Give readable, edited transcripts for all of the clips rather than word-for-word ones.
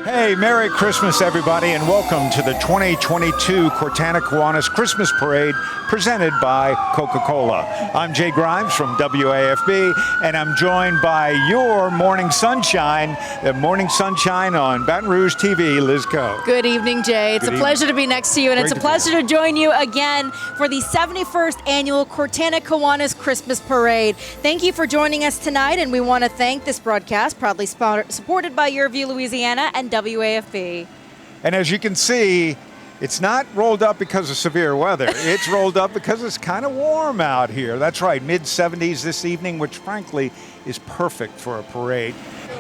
Hey, Merry Christmas, everybody, and welcome to the 2022 Cortana Kiwanis Christmas Parade presented by Coca-Cola. I'm Jay Grimes from WAFB, and I'm joined by your Morning Sunshine, the Morning Sunshine on Baton Rouge TV, Liz Coe. Good evening, Jay. It's a pleasure to be next to you, and it's a pleasure to join you again for the 71st Annual Cortana Kiwanis Christmas Parade. Thank you for joining us tonight, and we want to thank this broadcast, proudly supported by Yearview, Louisiana, and WAFB. And as you can see, it's not rolled up because of severe weather. It's rolled up because it's kind of warm out here. That's right, mid-70s this evening, which frankly is perfect for a parade.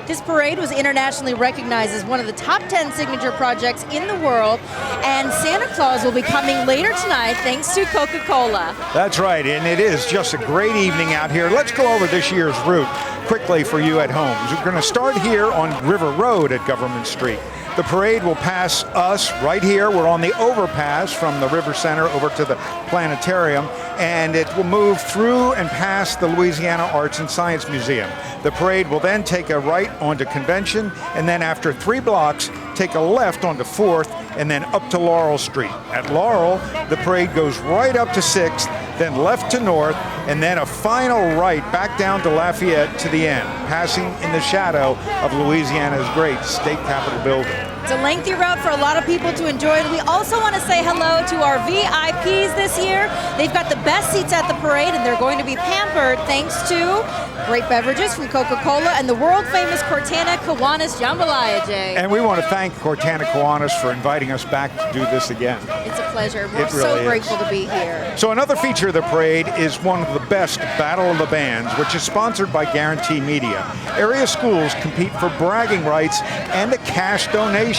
This parade was internationally recognized as one of the top 10 signature projects in the world, and Santa Claus will be coming later tonight thanks to Coca-Cola. That's right, and it is just a great evening out here. Let's go over this year's route quickly for you at home. We're going to start here on River Road at Government Street. The parade will pass us right here. We're on the overpass from the River Center over to the planetarium, and it will move through and past the Louisiana Arts and Science Museum. The parade will then take a right onto Convention, and then after 3 blocks, take a left onto 4th, and then up to Laurel Street. At Laurel, the parade goes right up to 6th, then left to North, and then a final right back down to Lafayette to the end, passing in the shadow of Louisiana's great state capitol building. It's a lengthy route for a lot of people to enjoy. And we also want to say hello to our VIPs this year. They've got the best seats at the parade, and they're going to be pampered thanks to great beverages from Coca-Cola and the world-famous Cortana Kiwanis Jambalaya, Jay. And we want to thank Cortana Kiwanis for inviting us back to do this again. It's a pleasure. We're so grateful to be here. So another feature of the parade is one of the best Battle of the Bands, which is sponsored by Guarantee Media. Area schools compete for bragging rights and a cash donation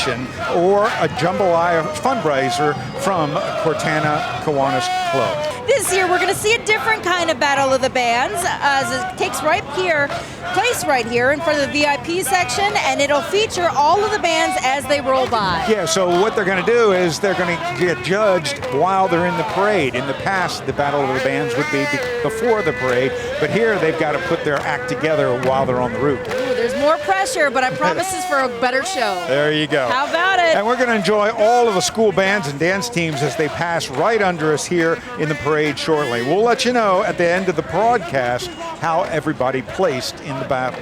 or a jambalaya fundraiser from Cortana Kiwanis Club. This year, we're going to see a different kind of Battle of the Bands, as it takes place right here in front of the VIP section, and it'll feature all of the bands as they roll by. Yeah, so what they're going to do is they're going to get judged while they're in the parade. In the past, the Battle of the Bands would be before the parade, but here they've got to put their act together while they're on the route. Ooh, there's more pressure, but I promise it's for a better show. There you go. How about it? And we're going to enjoy all of the school bands and dance teams as they pass right under us here in the parade shortly. We'll let you know at the end of the broadcast how everybody placed in the battle.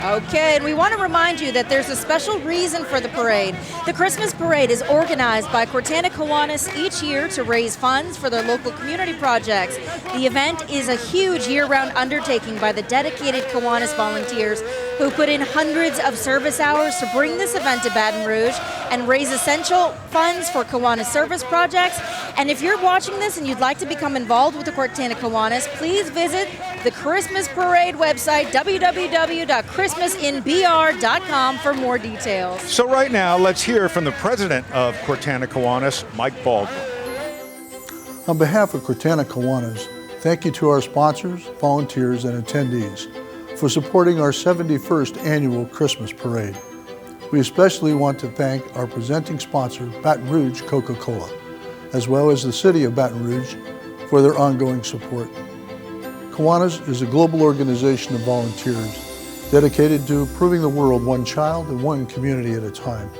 Okay, and we want to remind you that there's a special reason for the parade. The Christmas Parade is organized by Cortana Kiwanis each year to raise funds for their local community projects. The event is a huge year-round undertaking by the dedicated Kiwanis volunteers who put in hundreds of service hours to bring this event to Baton Rouge and raise essential funds for Kiwanis service projects. And if you're watching this and you'd like to become involved with the Cortana Kiwanis, please visit the Christmas Parade website, www.christmasinbr.com, for more details. So right now, let's hear from the president of Cortana Kiwanis, Mike Baldwin. On behalf of Cortana Kiwanis, thank you to our sponsors, volunteers, and attendees for supporting our 71st Annual Christmas Parade. We especially want to thank our presenting sponsor, Baton Rouge Coca-Cola, as well as the City of Baton Rouge for their ongoing support. Kiwanis is a global organization of volunteers dedicated to improving the world one child and one community at a time.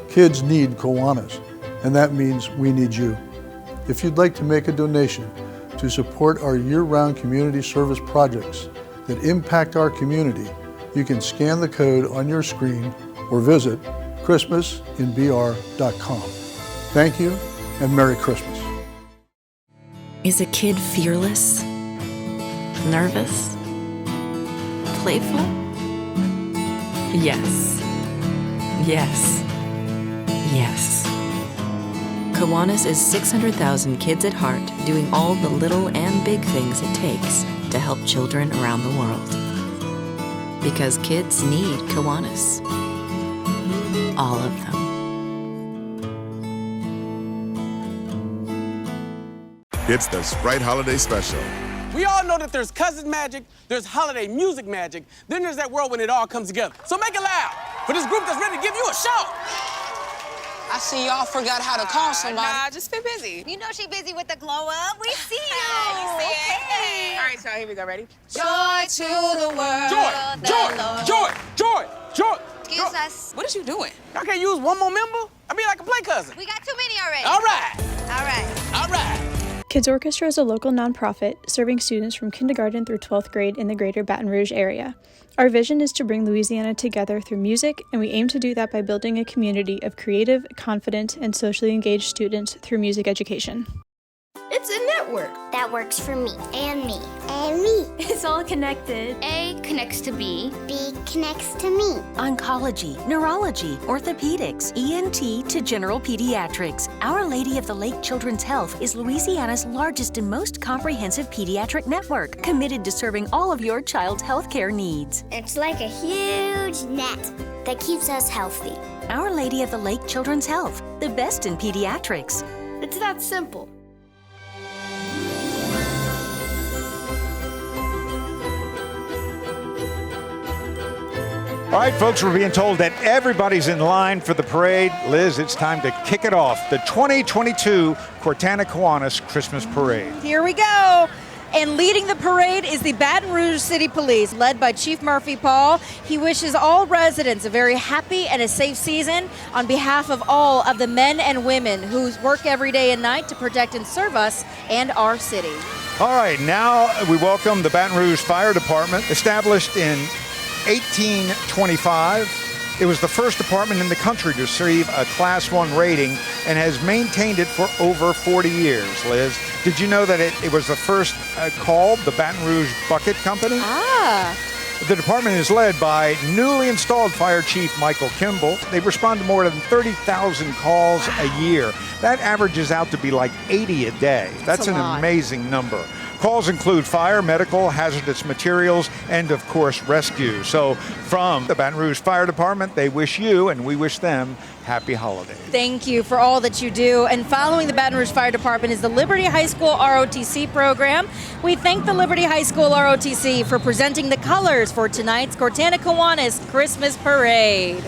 Kids need Kiwanis, and that means we need you. If you'd like to make a donation to support our year-round community service projects that impact our community, you can scan the code on your screen or visit christmasinbr.com. Thank you, and Merry Christmas. Is a kid fearless? Nervous? Playful? Yes. Yes. Yes. Kiwanis is 600,000 kids at heart doing all the little and big things it takes to help children around the world. Because kids need Kiwanis. All of them. It's the Sprite Holiday Special. We all know that there's cousin magic, there's holiday music magic, then there's that world when it all comes together. So make it loud for this group that's ready to give you a show. I see y'all forgot how to call somebody. Nah, just been busy. You know she busy with the glow up. We see you. You see it? Okay. All right, so here we go. Ready? Joy to the world. Joy, joy, joy, joy, joy. Excuse us. What is you doing? I can't use one more member? I mean, I can play cousin. We got too many already. All right. All right. All right. Kids Orchestra is a local nonprofit serving students from kindergarten through 12th grade in the greater Baton Rouge area. Our vision is to bring Louisiana together through music, and we aim to do that by building a community of creative, confident, and socially engaged students through music education. It's a network that works for me and me and me. It's all connected. A connects to B. B connects to me. Oncology, neurology, orthopedics, ENT to general pediatrics. Our Lady of the Lake Children's Health is Louisiana's largest and most comprehensive pediatric network, committed to serving all of your child's healthcare needs. It's like a huge net that keeps us healthy. Our Lady of the Lake Children's Health, the best in pediatrics. It's that simple. All right, folks, we're being told that everybody's in line for the parade. Liz, it's time to kick it off. The 2022 Cortana Kiwanis Christmas Parade. Here we go. And leading the parade is the Baton Rouge City Police, led by Chief Murphy Paul. He wishes all residents a very happy and a safe season on behalf of all of the men and women who work every day and night to protect and serve us and our city. All right, now we welcome the Baton Rouge Fire Department, established in 1825. It was the first department in the country to receive a Class 1 rating and has maintained it for over 40 years, Liz. Did you know that it was the first called the Baton Rouge Bucket Company? Ah. The department is led by newly installed Fire Chief Michael Kimball. They respond to more than 30,000 calls a year. That averages out to be like 80 a day. That's an amazing number. Calls include fire, medical, hazardous materials, and of course rescue. So from the Baton Rouge Fire Department, they wish you and we wish them happy holidays. Thank you for all that you do. And following the Baton Rouge Fire Department is the Liberty High School ROTC program. We thank the Liberty High School ROTC for presenting the colors for tonight's Cortana Kiwanis Christmas Parade.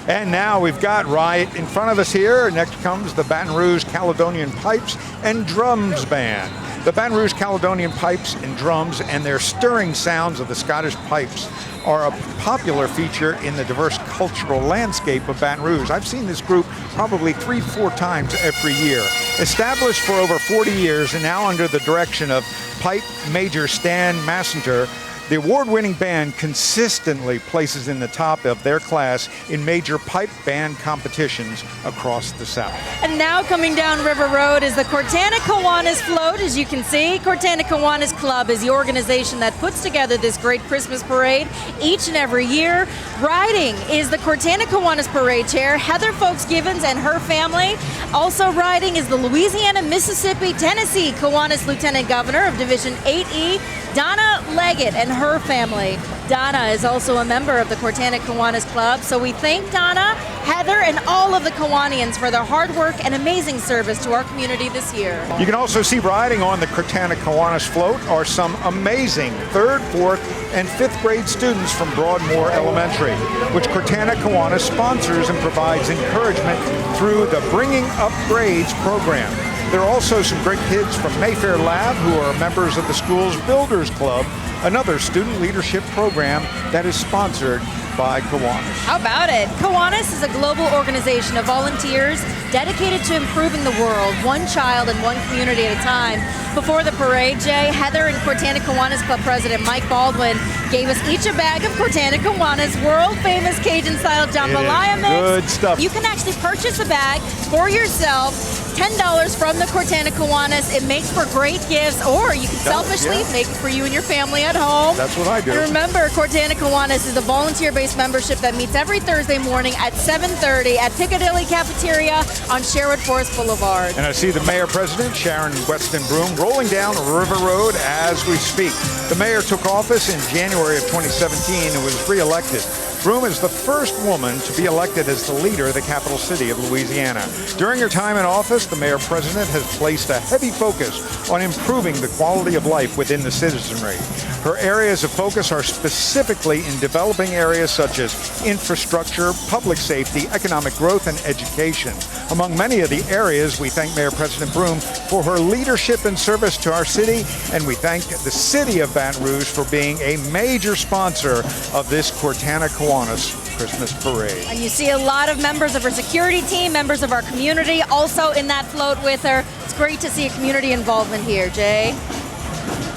And now we've got right in front of us here, next comes the Baton Rouge Caledonian Pipes and Drums Band. The Baton Rouge Caledonian Pipes and Drums and their stirring sounds of the Scottish pipes are a popular feature in the diverse cultural landscape of Baton Rouge. I've seen this group probably 3-4 times every year. Established for over 40 years and now under the direction of Pipe Major Stan Massenter, the award-winning band consistently places in the top of their class in major pipe band competitions across the South. And now coming down River Road is the Cortana Kiwanis float. As you can see, Cortana Kiwanis Club is the organization that puts together this great Christmas parade each and every year. Riding is the Cortana Kiwanis parade chair, Heather Folks-Givens and her family. Also riding is the Louisiana, Mississippi, Tennessee Kiwanis Lieutenant Governor of Division 8E, Donna Leggett and her family. Donna is also a member of the Cortana Kiwanis Club, so we thank Donna, Heather, and all of the Kiwanians for their hard work and amazing service to our community this year. You can also see riding on the Cortana Kiwanis float are some amazing 3rd, 4th, and 5th grade students from Broadmoor Elementary, which Cortana Kiwanis sponsors and provides encouragement through the Bringing Up Grades program. There are also some great kids from Mayfair Lab who are members of the school's Builders Club, another student leadership program that is sponsored by Kiwanis. How about it? Kiwanis is a global organization of volunteers dedicated to improving the world, one child and one community at a time. Before the parade, Jay, Heather and Cortana Kiwanis Club President Mike Baldwin gave us each a bag of Cortana Kiwanis world-famous Cajun-style jambalaya mix. Good stuff. You can actually purchase a bag for yourself, $10 from the Cortana Kiwanis. It makes for great gifts, or you can selfishly make it for you and your family at home. That's what I do. And remember, Cortana Kiwanis is a volunteer-based membership that meets every Thursday morning at 7:30 at Piccadilly Cafeteria on Sherwood Forest Boulevard. And I see the Mayor President, Sharon Weston Broom, rolling down River Road as we speak. The mayor took office in January of 2017 and was re-elected. Broom is the first woman to be elected as the leader of the capital city of Louisiana. During her time in office, the Mayor President has placed a heavy focus on improving the quality of life within the citizenry. Her areas of focus are specifically in developing areas such as infrastructure, public safety, economic growth, and education. Among many of the areas, we thank Mayor President Broom for her leadership and service to our city, and we thank the city of Baton Rouge for being a major sponsor of this Cortana Kiwanis Christmas parade. And you see a lot of members of our security team, members of our community also in that float with her. It's great to see a community involvement here, Jay.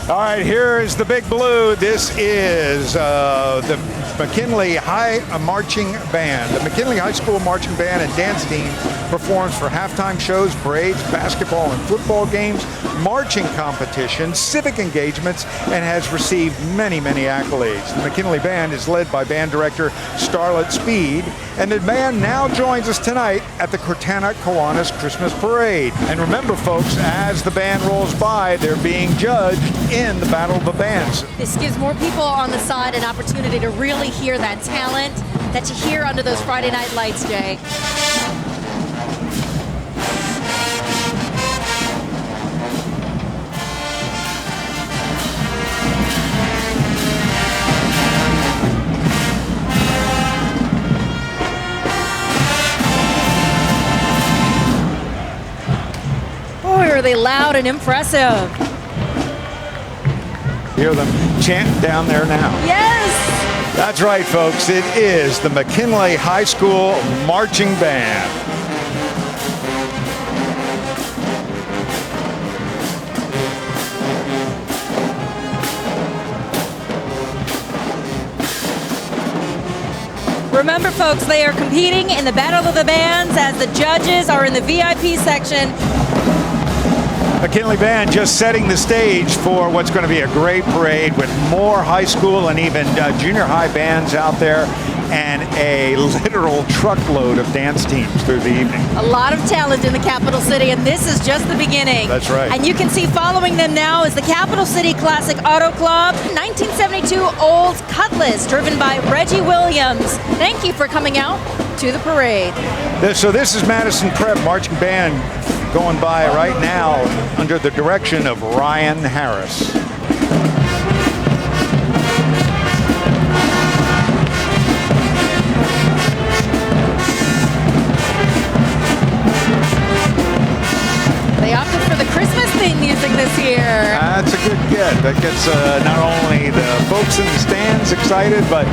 All right, here is the Big Blue. This is the McKinley High Marching Band. The McKinley High School Marching Band and Dance Team performs for halftime shows, parades, basketball and football games, marching competitions, civic engagements, and has received many, many accolades. The McKinley Band is led by band director Starlet Speed, and the band now joins us tonight at the Cortana Kiwanis Christmas Parade. And remember, folks, as the band rolls by, they're being judged in the Battle of the Bands. This gives more people on the side an opportunity to really hear that talent that you hear under those Friday night lights, Jay. Boy, are they loud and impressive. Hear them chanting down there now. Yes! That's right, folks. It is the McKinley High School Marching Band. Remember, folks, they are competing in the Battle of the Bands as the judges are in the VIP section. McKinley Band just setting the stage for what's going to be a great parade with more high school and even junior high bands out there and a literal truckload of dance teams through the evening. A lot of talent in the capital city, and this is just the beginning. That's right. And you can see following them now is the Capital City Classic Auto Club, 1972 Olds Cutlass, driven by Reggie Williams. Thank you for coming out to the parade. So this is Madison Prep Marching Band going by right now under the direction of Ryan Harris. They opted for the Christmas theme music this year. That's a good get. That gets not only the folks in the stands excited, but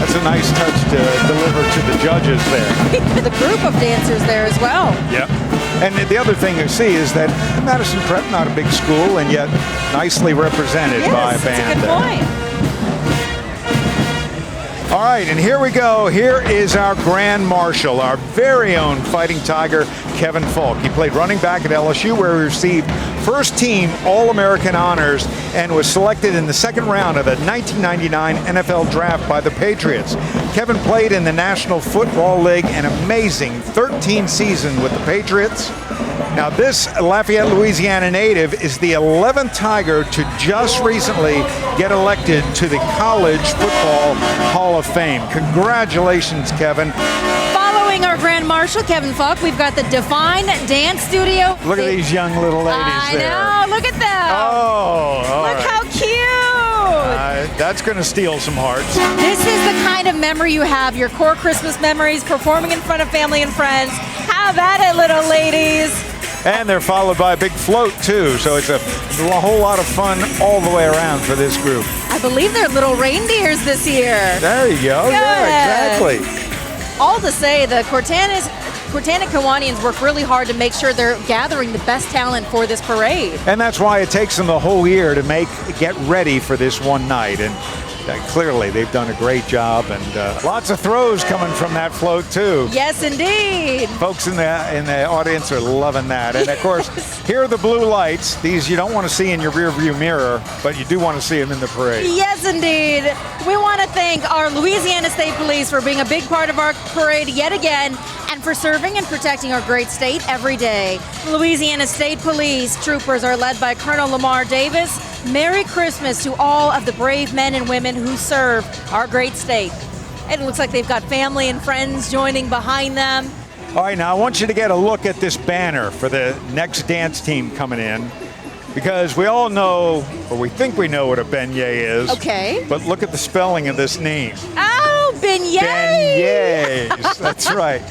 that's a nice touch to deliver to the judges there. The group of dancers there as well. Yep. And the other thing you see is that Madison Prep, not a big school, and yet nicely represented by a band. That's a good point. All right, and here we go. Here is our Grand Marshal, our very own Fighting Tiger, Kevin Falk. He played running back at LSU, where he received first team All-American honors and was selected in the second round of the 1999 NFL Draft by the Patriots. Kevin played in the National Football League an amazing 13 season with the Patriots. Now this Lafayette, Louisiana native is the 11th Tiger to just recently get elected to the College Football Hall of Fame. Congratulations, Kevin. Following our Grand Marshal, Kevin Falk, we've got the Define Dance Studio. Look at these young little ladies there. I know, look at them. Oh, look how cute. That's going to steal some hearts. This is the kind of memory you have, your core Christmas memories, performing in front of family and friends. Have at it, little ladies. And they're followed by a big float, too. So it's a whole lot of fun all the way around for this group. I believe they're little reindeers this year. There you go. Good. Yeah, exactly. All to say, the Cortana Kiwanians work really hard to make sure they're gathering the best talent for this parade. And that's why it takes them the whole year to get ready for this one night. And clearly, they've done a great job, and lots of throws coming from that float too. Yes, indeed. Folks in the audience are loving that, and of course, here are the blue lights. These you don't want to see in your rearview mirror, but you do want to see them in the parade. Yes, indeed. We want to thank our Louisiana State Police for being a big part of our parade yet again, and for serving and protecting our great state every day. Louisiana State Police troopers are led by Colonel Lamar Davis. Merry Christmas to all of the brave men and women who serve our great state. It looks like they've got family and friends joining behind them. All right, now I want you to get a look at this banner for the next dance team coming in, because we all know, or we think we know what a beignet is. Okay. But look at the spelling of this name. Oh, beignets! Beignets, that's right.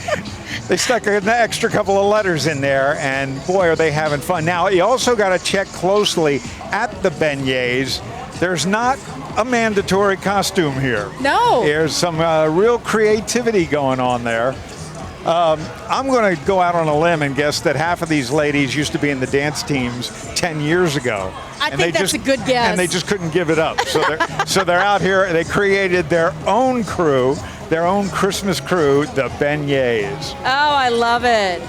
They stuck an extra couple of letters in there, and boy, are they having fun. Now, you also got to check closely at the beignets There's not a mandatory costume here. No. There's some real creativity going on there. I'm going to go out on a limb and guess that half of these ladies used to be in the dance teams 10 years ago. I think that's a good guess. And they just couldn't give it up. So they're out here. They created their own crew, their own Christmas crew, the Beignets. Oh, I love it.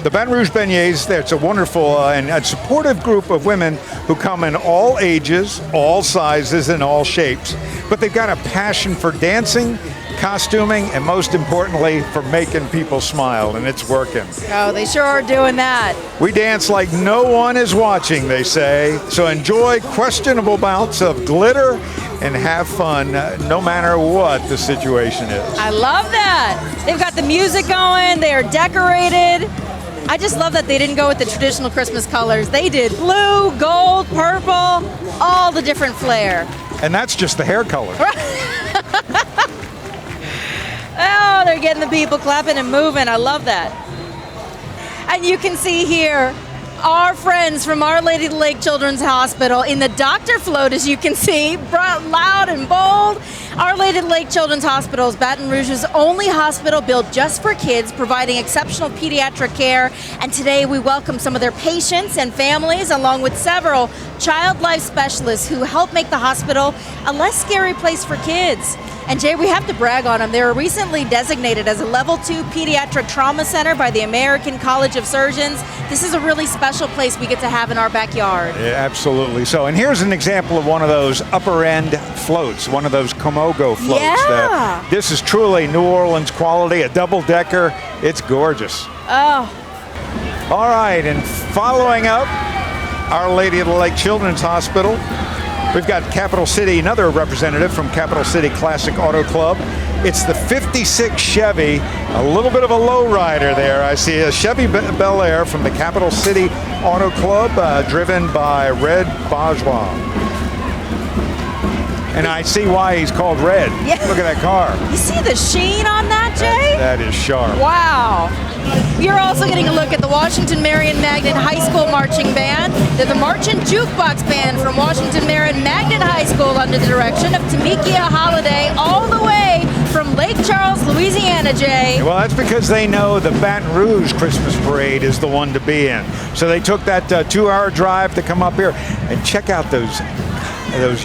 The Baton Rouge Beignets, it's a wonderful and a supportive group of women who come in all ages, all sizes, and all shapes. But they've got a passion for dancing, costuming, and most importantly, for making people smile, and it's working. Oh, they sure are doing that. We dance like no one is watching, they say. So enjoy questionable bouts of glitter and have fun, no matter what the situation is. I love that. They've got the music going. They are decorated. I just love that they didn't go with the traditional Christmas colors. They did blue, gold, purple, all the different flair. And that's just the hair color. Oh, they're getting the people clapping and moving. I love that. And you can see here our friends from Our Lady of the Lake Children's Hospital in the doctor float, as you can see, brought loud and bold. Our Lady of the Lake Children's Hospital is Baton Rouge's only hospital built just for kids, providing exceptional pediatric care. And today we welcome some of their patients and families, along with several child life specialists who help make the hospital a less scary place for kids. And Jay, we have to brag on them. They were recently designated as a Level 2 Pediatric Trauma Center by the American College of Surgeons. This is a really special place we get to have in our backyard. Yeah, absolutely. So, and here's an example of one of those upper end floats, one of those Komogo floats. Yeah. This is truly New Orleans quality, a double decker. It's gorgeous. Oh. All right, and following up, Our Lady of the Lake Children's Hospital. We've got Capital City, another representative from Capital City Classic Auto Club. It's the 56 Chevy, a little bit of a lowrider there. I see a Chevy Bel Air from the Capital City Auto Club, driven by Red Bourgeois. And I see why he's called Red. Yeah. Look at that car. You see the sheen on that, Jay? That is sharp. Wow. You're also getting a look at the Washington Marion Magnet High School Marching Band. They're the Marching Jukebox Band from Washington Marion Magnet High School under the direction of Tamikia Holiday, all the way from Lake Charles, Louisiana, Jay. Well, that's because they know the Baton Rouge Christmas Parade is the one to be in. So they took that 2-hour drive to come up here and check out those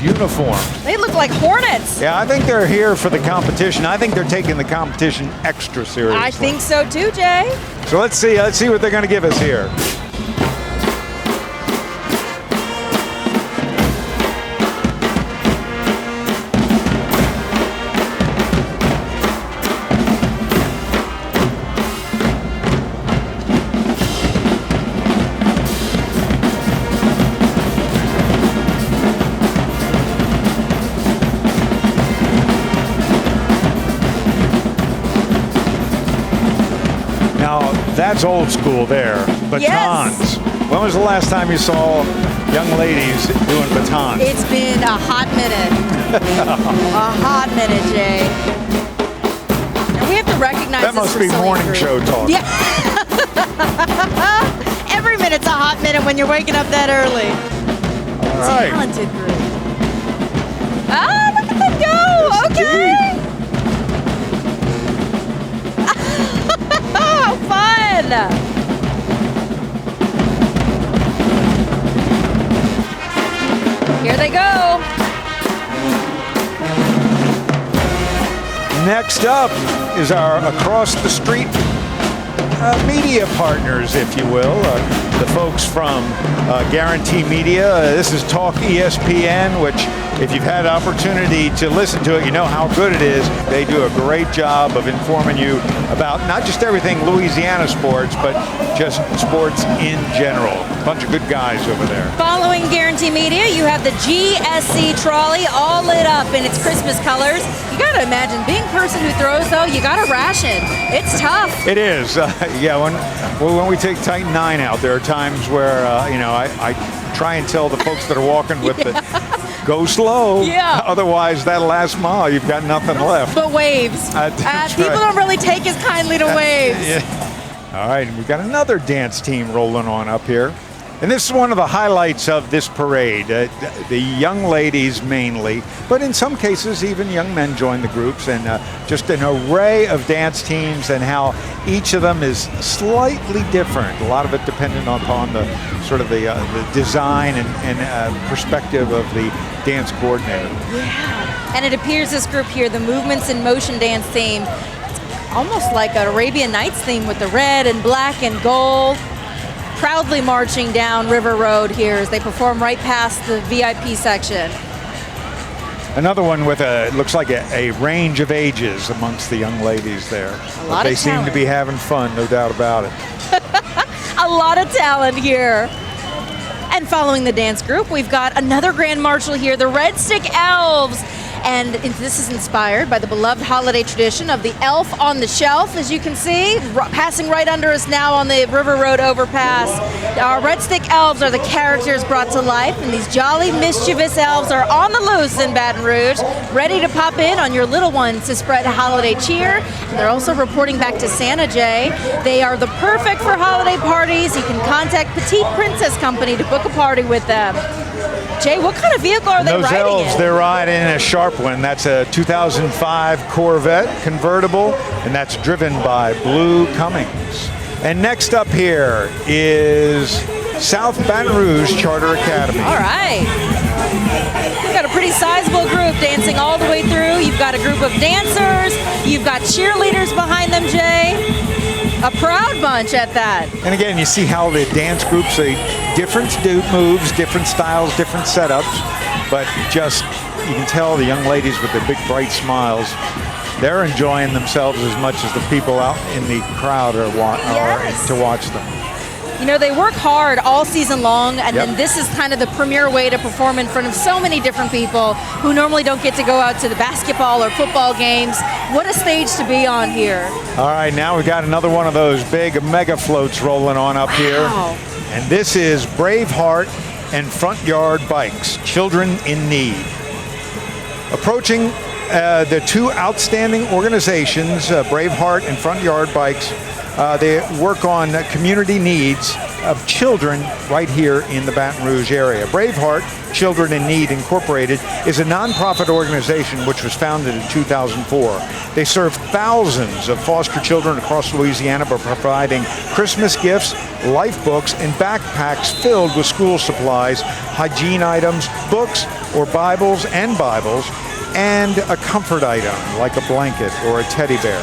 uniforms. They look like hornets. Yeah, I think they're here for the competition. I think they're taking the competition extra seriously. I think so too, Jay. So let's see what they're going to give us here. That's old school there. Batons. Yes. When was the last time you saw young ladies doing batons? It's been a hot minute. A hot minute, Jay. And we have to recognize that must be morning show talk. Yeah. Every minute's a hot minute when you're waking up that early. All right. Talented group. Ah, look at them go. Okay. Fun! Here they go. Next up is our across the street media partners, if you will. The folks from Guarantee Media. This is Talk ESPN, which if you've had opportunity to listen to it, you know how good it is. They do a great job of informing you about not just everything Louisiana sports, but just sports in general. A bunch of good guys over there. Following Guarantee Media, you have the GSC trolley all lit up in its Christmas colors. You gotta imagine, being a person who throws though, you gotta ration. It's tough. It is. Yeah, when we take Titan 9 out, there are times where, I try and tell the folks that are walking with the go slow. Yeah. Otherwise, that last mile, you've got nothing left. But waves. People don't really take as kindly to waves. Yeah. All right, we've got another dance team rolling on up here. And this is one of the highlights of this parade. The young ladies mainly, but in some cases even young men join the groups, and just an array of dance teams and how each of them is slightly different. A lot of it dependent upon the sort of the design and perspective of the dance coordinator. Yeah, and it appears this group here, the Movements in Motion dance theme, it's almost like an Arabian Nights theme with the red and black and gold. Proudly marching down River Road here as they perform right past the VIP section. Another one with looks like a range of ages amongst the young ladies there. They seem to be having fun, no doubt about it. A lot of talent here. And following the dance group, we've got another grand marshal here, the Red Stick Elves. And this is inspired by the beloved holiday tradition of the elf on the shelf, as you can see, passing right under us now on the River Road overpass. Our Red Stick Elves are the characters brought to life, and these jolly, mischievous elves are on the loose in Baton Rouge, ready to pop in on your little ones to spread holiday cheer. And they're also reporting back to Santa, Jay. They are the perfect for holiday parties. You can contact Petite Princess Company to book a party with them. Jay, what kind of vehicle are they riding in? Those elves, they're riding in a sharp one. That's a 2005 Corvette convertible, and that's driven by Blue Cummings. And next up here is South Baton Rouge Charter Academy. All right. We've got a pretty sizable group dancing all the way through. You've got a group of dancers. You've got cheerleaders behind them, Jay. A proud bunch at that. And again, you see how the dance groups, different moves, different styles, different setups, but just, you can tell the young ladies with their big bright smiles, they're enjoying themselves as much as the people out in the crowd are to watch them. You know, they work hard all season long, and then this is kind of the premier way to perform in front of so many different people who normally don't get to go out to the basketball or football games. What a stage to be on here. All right, now we've got another one of those big mega floats rolling on up here. And this is Braveheart and Front Yard Bikes, Children in Need. Approaching the two outstanding organizations, Braveheart and Front Yard Bikes, they work on community needs of children right here in the Baton Rouge area. Braveheart Children in Need Incorporated is a nonprofit organization which was founded in 2004. They serve thousands of foster children across Louisiana by providing Christmas gifts, life books, and backpacks filled with school supplies, hygiene items, books or Bibles, and a comfort item like a blanket or a teddy bear.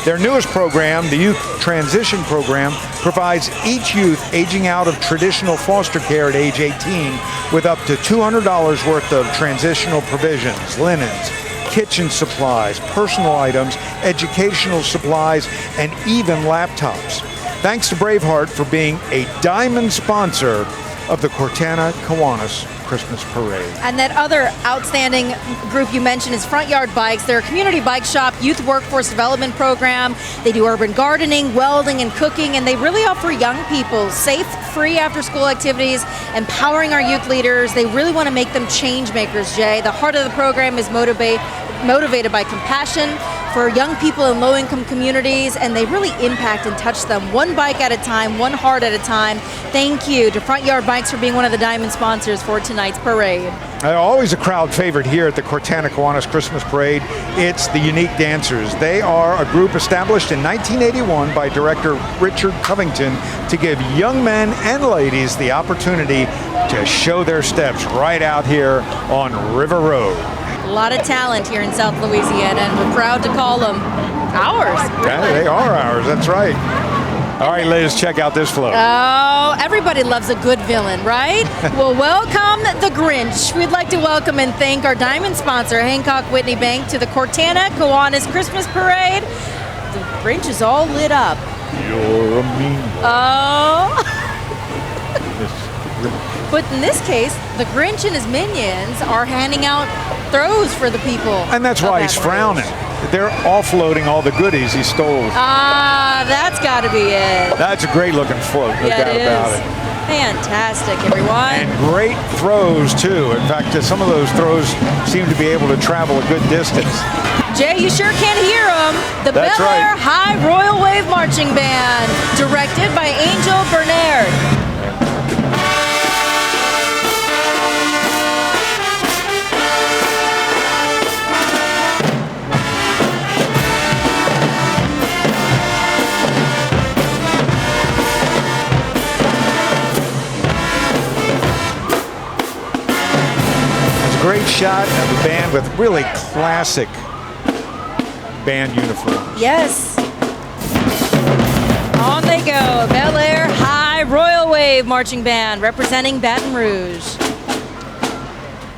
Their newest program, the Youth Transition Program, provides each youth aging out of traditional foster care at age 18 with up to $200 worth of transitional provisions, linens, kitchen supplies, personal items, educational supplies, and even laptops. Thanks to Braveheart for being a diamond sponsor of the Cortana Kiwanis Christmas Parade. And that other outstanding group you mentioned is Front Yard Bikes. They're a community bike shop, youth workforce development program. They do urban gardening, welding, and cooking, and they really offer young people safe, free after-school activities, empowering our youth leaders. They really want to make them change makers, Jay. The heart of the program is motivated by compassion for young people in low-income communities, and they really impact and touch them one bike at a time, one heart at a time. Thank you to Front Yard Bikes for being one of the diamond sponsors for tonight's parade. Always a crowd favorite here at the Cortana Kiwanis Christmas Parade. It's the Unique Dancers. They are a group established in 1981 by director Richard Covington to give young men and ladies the opportunity to show their steps right out here on River Road. A lot of talent here in South Louisiana, and we're proud to call them ours. Yeah, they are ours, that's right. All right, ladies, check out this float. Oh, everybody loves a good villain, right? Well, welcome the Grinch. We'd like to welcome and thank our diamond sponsor, Hancock Whitney Bank, to the Cortana Kiwanis Christmas Parade. The Grinch is all lit up. You're a mean one. Oh. But in this case, the Grinch and his minions are handing out throws for the people. And that's why he's frowning. They're offloading all the goodies he stole. Ah, that's got to be it. That's a great looking float, no doubt about it. Fantastic, everyone. And great throws, too. In fact, some of those throws seem to be able to travel a good distance. Jay, you sure can hear them. The Bel Air High Royal Wave Marching Band, directed by Angel Bernard. shot of a band with really classic band uniforms. Yes. On they go. Bel Air High Royal Wave Marching Band representing Baton Rouge.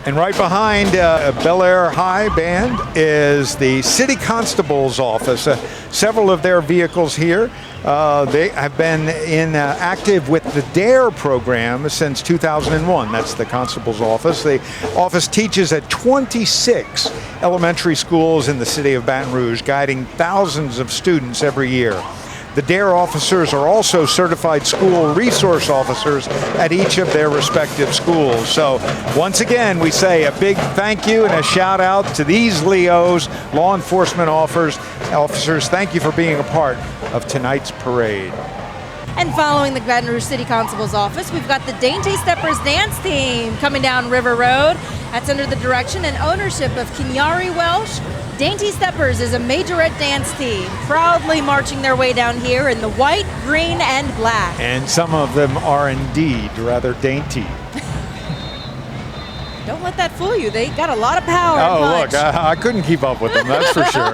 And right behind Bel Air High Band is the City Constable's office. Several of their vehicles here. They have been active with the DARE program since 2001. That's the Constable's office. The office teaches at 26 elementary schools in the city of Baton Rouge, guiding thousands of students every year. The DARE officers are also certified school resource officers at each of their respective schools. So once again, we say a big thank you and a shout out to these LEOs, law enforcement officers. Thank you for being a part of tonight's parade. And following the Baton Rouge City Constable's office, we've got the Dainty Steppers dance team coming down River Road. That's under the direction and ownership of Kinyari Welsh. Dainty Steppers is a majorette dance team, proudly marching their way down here in the white, green, and black. And some of them are indeed rather dainty. Don't let that fool you. They got a lot of power and punch. Look, I couldn't keep up with them, that's for sure.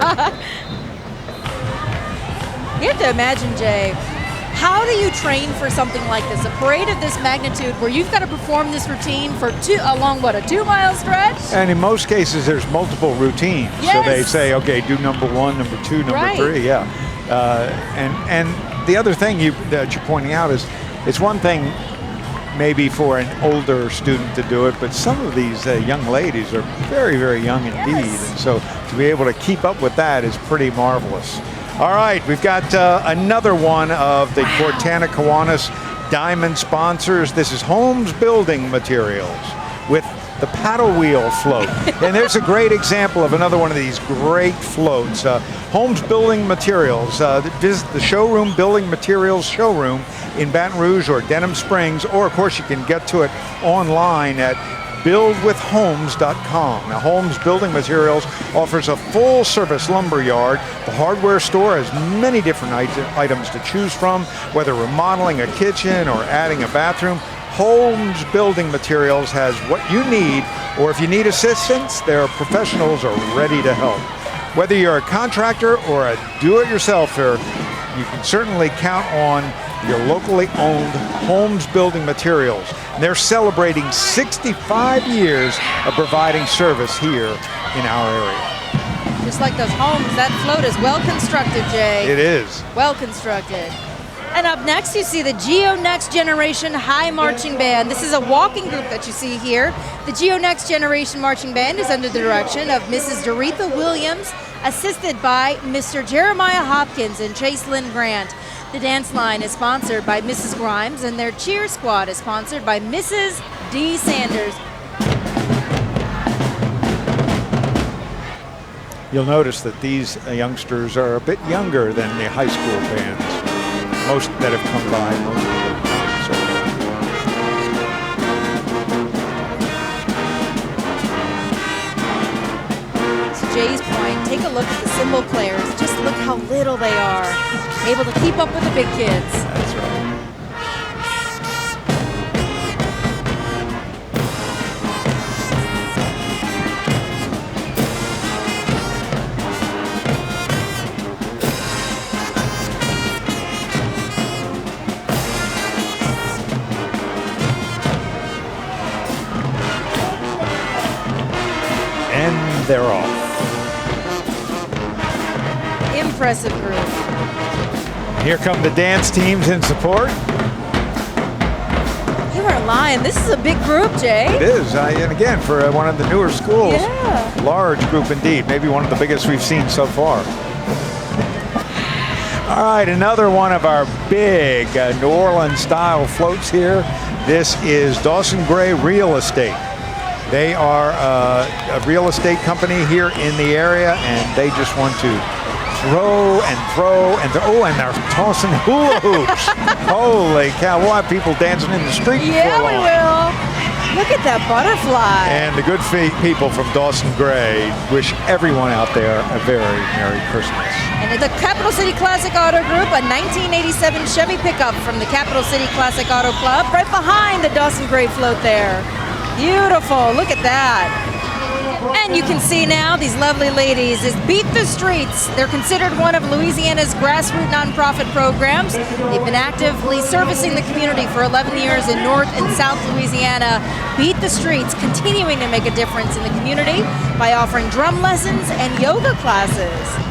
You have to imagine, Jay, how do you train for something like this? A parade of this magnitude where you've got to perform this routine for along what, a 2-mile stretch? And in most cases, there's multiple routines. Yes. So they say, okay, do number 1, number 2, number 3, yeah. And the other thing that you're pointing out is, it's one thing maybe for an older student to do it, but some of these young ladies are very, very young indeed. Yes. And so to be able to keep up with that is pretty marvelous. All right, we've got another one of the Cortana Kiwanis Diamond sponsors. This is Holmes Building Materials with the paddle wheel float. And there's a great example of another one of these great floats. Holmes Building Materials. Visit the showroom, Building Materials showroom in Baton Rouge or Denham Springs, or of course you can get to it online at buildwithholmes.com. Now, Holmes Building Materials offers a full-service lumber yard. The hardware store has many different items to choose from, whether remodeling a kitchen or adding a bathroom. Holmes Building Materials has what you need, or if you need assistance, their professionals are ready to help. Whether you're a contractor or a do-it-yourselfer, you can certainly count on your locally owned Holmes Building Materials. And they're celebrating 65 years of providing service here in our area. Just like those homes, that float is well constructed, Jay. It is. Well constructed. And up next, you see the Geo Next Generation High Marching Band. This is a walking group that you see here. The Geo Next Generation Marching Band is under the direction of Mrs. Doretha Williams, assisted by Mr. Jeremiah Hopkins and Chase Lynn Grant. The dance line is sponsored by Mrs. Grimes, and their cheer squad is sponsored by Mrs. D. Sanders. You'll notice that these youngsters are a bit younger than the high school bands. Most that have come by, most of them. To Jay's point, take a look at the cymbal players. Just look how little they are, able to keep up with the big kids. That's right. And they're off. Impressive group. Here come the dance teams in support. You are lying. This is a big group, Jay. It is, and again, for one of the newer schools, yeah. Large group indeed, maybe one of the biggest we've seen so far. All right, another one of our big New Orleans style floats here. This is Dawson Gray Real Estate. They are a real estate company here in the area, and they just want to throw and throw and throw. Oh, and they're tossing hula hoops. Holy cow, we'll have people dancing in the street Yeah, before we long. will. Look at that butterfly. And the good people from Dawson Gray wish everyone out there a very Merry Christmas. And the Capital City Classic Auto Group, a 1987 Chevy pickup from the Capital City Classic Auto Club, right behind the Dawson Gray float there. Beautiful, look at that. And you can see now these lovely ladies is Beat the Streets. They're considered one of Louisiana's grassroots nonprofit programs. They've been actively servicing the community for 11 years in North and South Louisiana. Beat the Streets, continuing to make a difference in the community by offering drum lessons and yoga classes.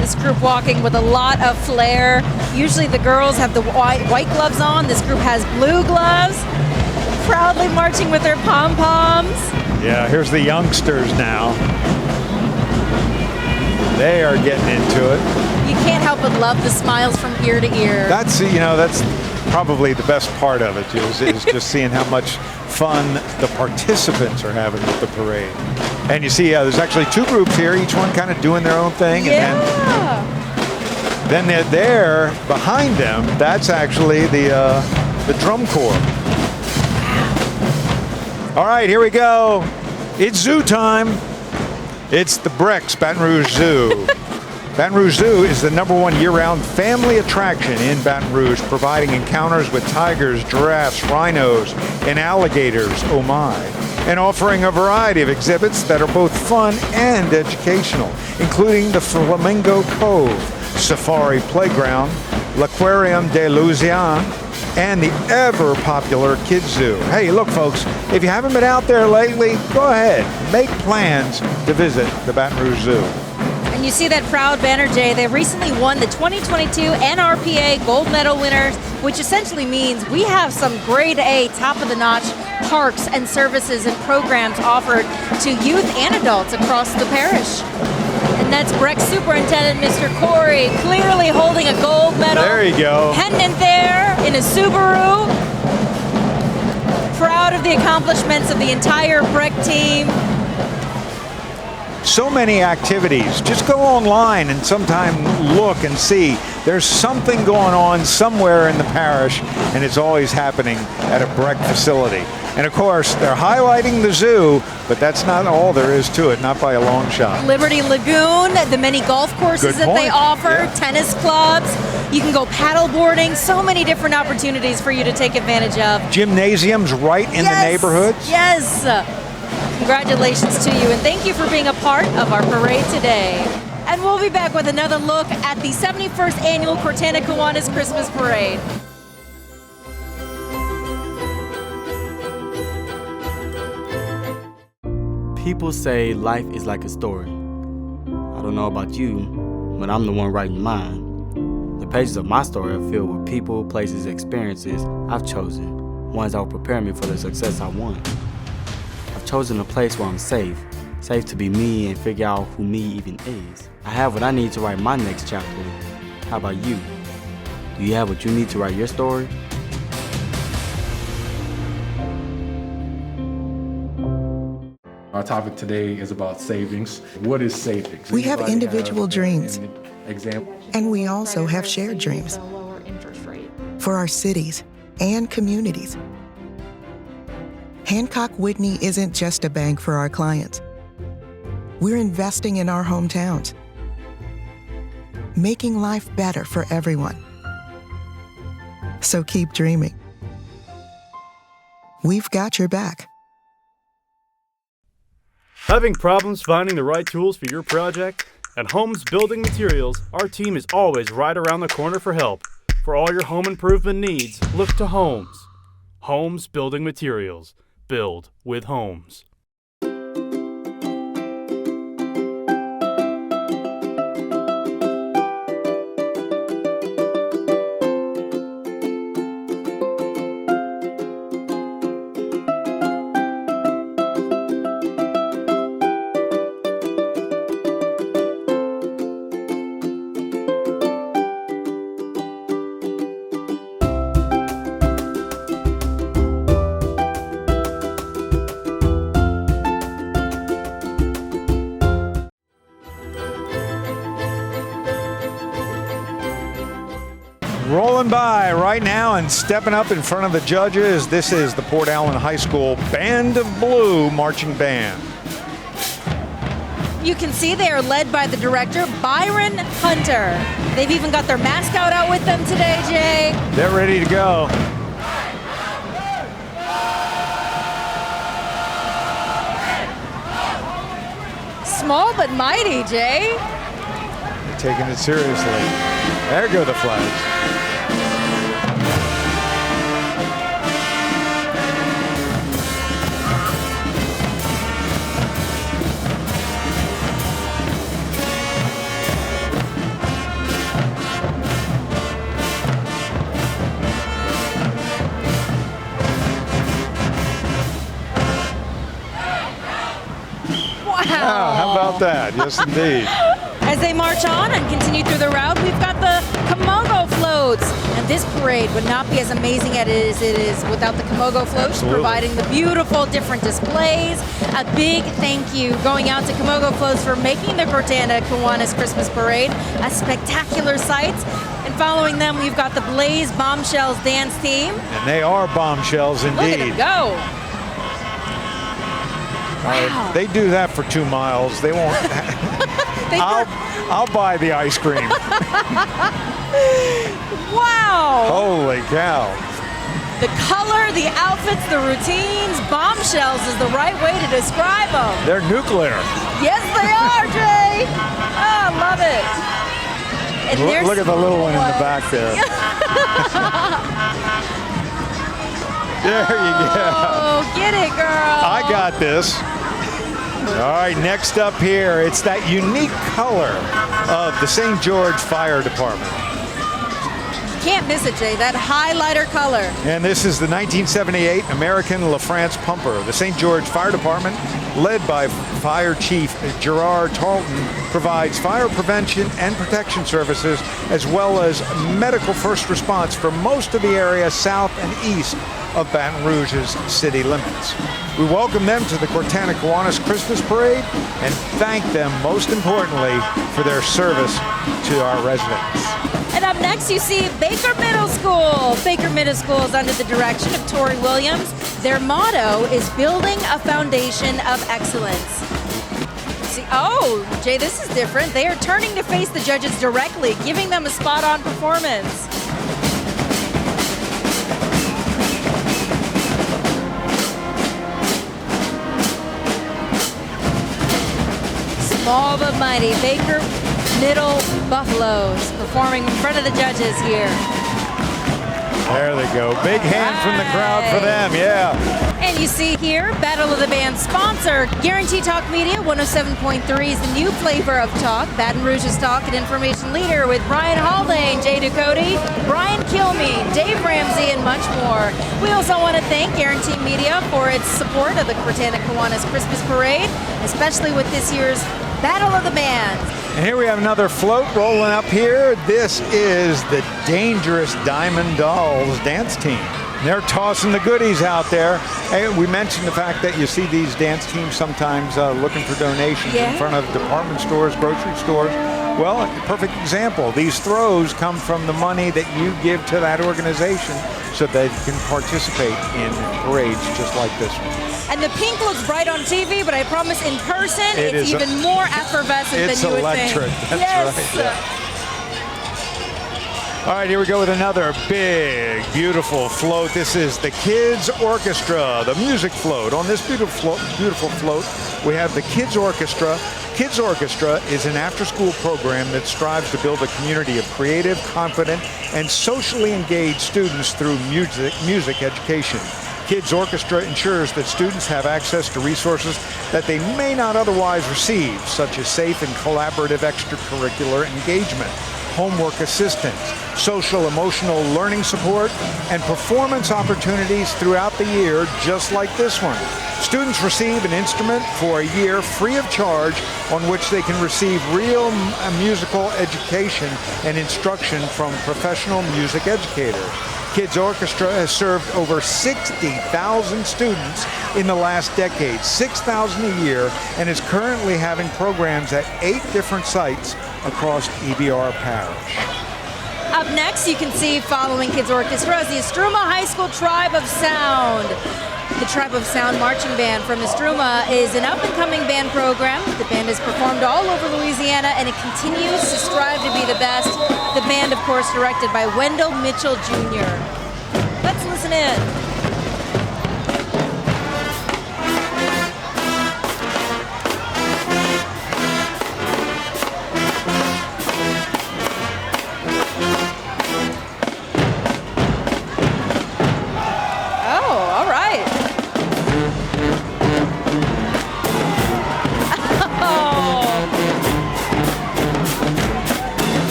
This group walking with a lot of flair. Usually the girls have the white gloves on. This group has blue gloves. Proudly marching with their pom-poms. Yeah, here's the youngsters now. They are getting into it. You can't help but love the smiles from ear to ear. That's, that's probably the best part of it, is just seeing how much fun the participants are having with the parade. And you see, there's actually two groups here, each one kind of doing their own thing. Yeah. And then they're there behind them. That's actually the drum corps. All right, here we go. It's zoo time. It's the Breck's Baton Rouge Zoo. Baton Rouge Zoo is the #1 year-round family attraction in Baton Rouge, providing encounters with tigers, giraffes, rhinos, and alligators, oh my, and offering a variety of exhibits that are both fun and educational, including the Flamingo Cove, Safari Playground, L'Aquarium de Louisiane, and the ever-popular Kids Zoo. Hey, look, folks, if you haven't been out there lately, go ahead, make plans to visit the Baton Rouge Zoo. And you see that proud banner, Jay. They recently won the 2022 NRPA Gold Medal winners, which essentially means we have some grade A, top-of-the-notch parks and services and programs offered to youth and adults across the parish. And that's Breck's Superintendent, Mr. Corey, clearly holding a gold medal. There you go. Pendant there in a Subaru. Proud of the accomplishments of the entire Breck team. So many activities. Just go online and sometime look and see. There's something going on somewhere in the parish, and it's always happening at a Breck facility. And of course, they're highlighting the zoo, but that's not all there is to it, not by a long shot. Liberty Lagoon, the many golf courses that they offer, tennis clubs. You can go paddle boarding, so many different opportunities for you to take advantage of. Gymnasiums right in the neighborhoods. Yes. Congratulations to you, and thank you for being a part of our parade today. And we'll be back with another look at the 71st Annual Cortana Kiwanis Christmas Parade. People say life is like a story. I don't know about you, but I'm the one writing mine. The pages of my story are filled with people, places, experiences I've chosen, ones that will prepare me for the success I want. I've chosen a place where I'm safe to be me and figure out who me even is. I have what I need to write my next chapter. How about you? Do you have what you need to write your story? Our topic today is about savings. What is savings? We have individual dreams, and we also have shared dreams for our cities and communities. Hancock Whitney isn't just a bank for our clients. We're investing in our hometowns, making life better for everyone. So keep dreaming. We've got your back. Having problems finding the right tools for your project? At Holmes Building Materials, our team is always right around the corner for help. For all your home improvement needs, look to Holmes. Holmes Building Materials. Build with Holmes. Rolling by right now and stepping up in front of the judges, this is the Port Allen High School Band of Blue Marching Band. You can see they are led by the director, Byron Hunter. They've even got their mascot out with them today, Jay. They're ready to go. Small but mighty, Jay. They're taking it seriously. There go the flags. Wow, how about that? Yes, indeed. As they march on and continue through the route, we've got the Camogo floats. And this parade would not be as amazing as it is without the Camogo floats, providing the beautiful different displays. A big thank you going out to Camogo floats for making the Cortana Kiwanis Christmas Parade a spectacular sight. And following them, we've got the Blaze Bombshells dance team. And they are bombshells indeed. Look at them go. Wow. They do that for 2 miles. They won't. I'll buy the ice cream. Wow. Holy cow. The color, the outfits, the routines, bombshells is the right way to describe them. They're nuclear. Yes, they are, Jay. Oh, I love it. And look at the little one in the back there. There you go. Oh, get it, girl. I got this. All right, next up here, it's that unique color of the St. George Fire Department. Can't miss it, Jay, that highlighter color. And this is the 1978 American LaFrance Pumper. The St. George Fire Department, led by Fire Chief Gerard Tarleton, provides fire prevention and protection services as well as medical first response for most of the area south and east of Baton Rouge's city limits. We welcome them to the Cortana Kiwanis Christmas Parade and thank them, most importantly, for their service to our residents. And up next, you see Baker Middle School. Baker Middle School is under the direction of Tori Williams. Their motto is building a foundation of excellence. See, oh, Jay, this is different. They are turning to face the judges directly, giving them a spot-on performance. Small but mighty, Baker Middle Buffaloes performing in front of the judges here. There they go. Big hand from the crowd for them, yeah. And you see here, Battle of the Band sponsor, Guarantee Talk Media, 107.3 is the new flavor of talk. Baton Rouge's talk and information leader with Brian Haldane, Jay Ducote, Brian Kilmeade, Dave Ramsey, and much more. We also want to thank Guarantee Media for its support of the Cortana Kiwanis Christmas Parade, especially with this year's Battle of the Bands. And here we have another float rolling up here. This is the Dangerous Diamond Dolls dance team. They're tossing the goodies out there. Hey, we mentioned the fact that you see these dance teams sometimes looking for donations in front of department stores, grocery stores. Well, a perfect example. These throws come from the money that you give to that organization so they can participate in parades just like this one. And the pink looks bright on TV, but I promise in person, it's even more effervescent than you would think. It's electric, that's right. Yeah. All right, here we go with another big, beautiful float. This is the Kids Orchestra, the music float. On this beautiful float, we have the Kids Orchestra. Kids Orchestra is an after-school program that strives to build a community of creative, confident, and socially engaged students through music education. Kids Orchestra ensures that students have access to resources that they may not otherwise receive, such as safe and collaborative extracurricular engagement, homework assistance, social emotional learning support, and performance opportunities throughout the year, just like this one. Students receive an instrument for a year free of charge on which they can receive real musical education and instruction from professional music educators. Kids Orchestra has served over 60,000 students in the last decade, 6,000 a year, and is currently having programs at 8 different sites across EBR Parish. Up next, you can see following Kids Orchestra is the Estruma High School Tribe of Sound. The Tribe of Sound Marching Band from Estruma is an up-and-coming band program. The band has performed all over Louisiana, and it continues to strive to be the best. The band, of course, directed by Wendell Mitchell Jr. Let's listen in.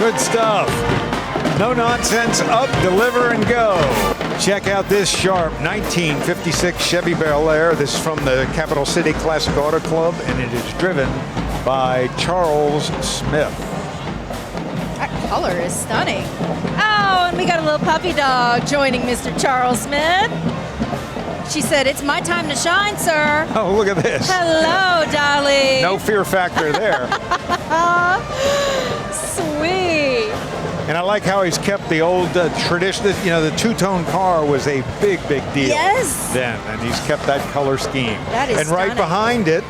Good stuff. No nonsense, up, deliver, and go. Check out this sharp 1956 Chevy Bel Air. This is from the Capital City Classic Auto Club, and it is driven by Charles Smith. That color is stunning. Oh, and we got a little puppy dog joining Mr. Charles Smith. She said, "It's my time to shine, sir." Oh, look at this. Hello, darling. No fear factor there. Sweet. And I like how he's kept the old tradition. You know, the two-tone car was a big, big deal then, and he's kept that color scheme. That is and right stunning. behind it,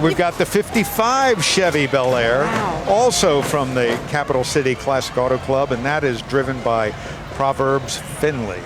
we've got the 55 Chevy Bel Air, also from the Capital City Classic Auto Club, and that is driven by Proverbs Finley.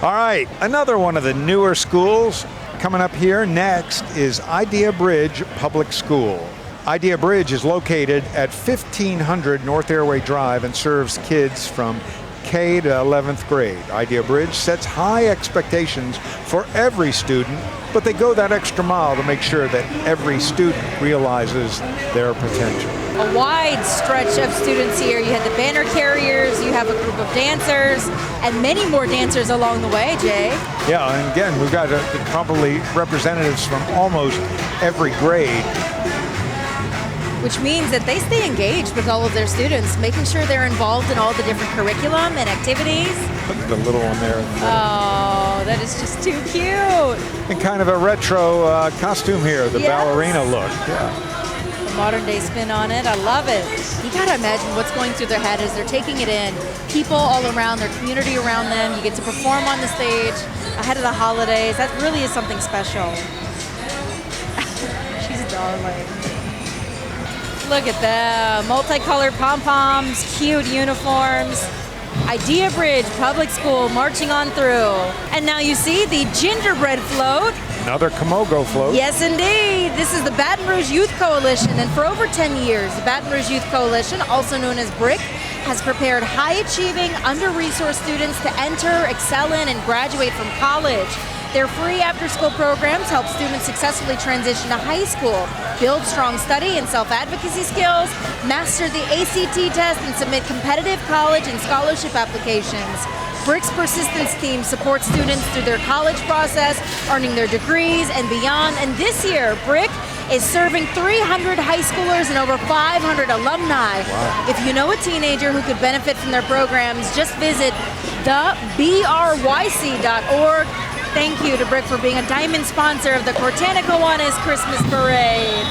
All right, another one of the newer schools coming up here next is Idea Bridge Public School. Idea Bridge is located at 1500 North Airway Drive and serves kids from K to 11th grade. Idea Bridge sets high expectations for every student, but they go that extra mile to make sure that every student realizes their potential. A wide stretch of students here. You had the banner carriers, you have a group of dancers, and many more dancers along the way, Jay. Yeah, and again, we've got probably representatives from almost every grade. Which means that they stay engaged with all of their students, making sure they're involved in all the different curriculum and activities. Look at the little one there. Oh, that is just too cute. And kind of a retro costume here, the ballerina look. Yeah. A modern day spin on it. I love it. You gotta imagine what's going through their head as they're taking it in. People all around, their community around them. You get to perform on the stage ahead of the holidays. That really is something special. She's darling. Look at them. Multicolored pom-poms, cute uniforms. Idea Bridge Public School marching on through. And now you see the gingerbread float. Another Camogo float. Yes, indeed. This is the Baton Rouge Youth Coalition. And for over 10 years, the Baton Rouge Youth Coalition, also known as BRIC, has prepared high-achieving, under-resourced students to enter, excel in, and graduate from college. Their free after-school programs help students successfully transition to high school, build strong study and self-advocacy skills, master the ACT test, and submit competitive college and scholarship applications. BRIC's Persistence Team supports students through their college process, earning their degrees and beyond. And this year, BRIC is serving 300 high schoolers and over 500 alumni. Wow. If you know a teenager who could benefit from their programs, just visit thebryc.org. Thank you to BRIC for being a diamond sponsor of the Cortana Kiwanis Christmas Parade.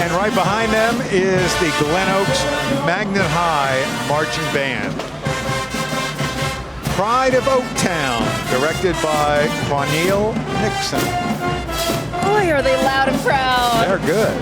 And right behind them is the Glen Oaks Magnet High Marching Band. Pride of Oaktown, directed by Quanil Nixon. Boy, are they loud and proud. They're good.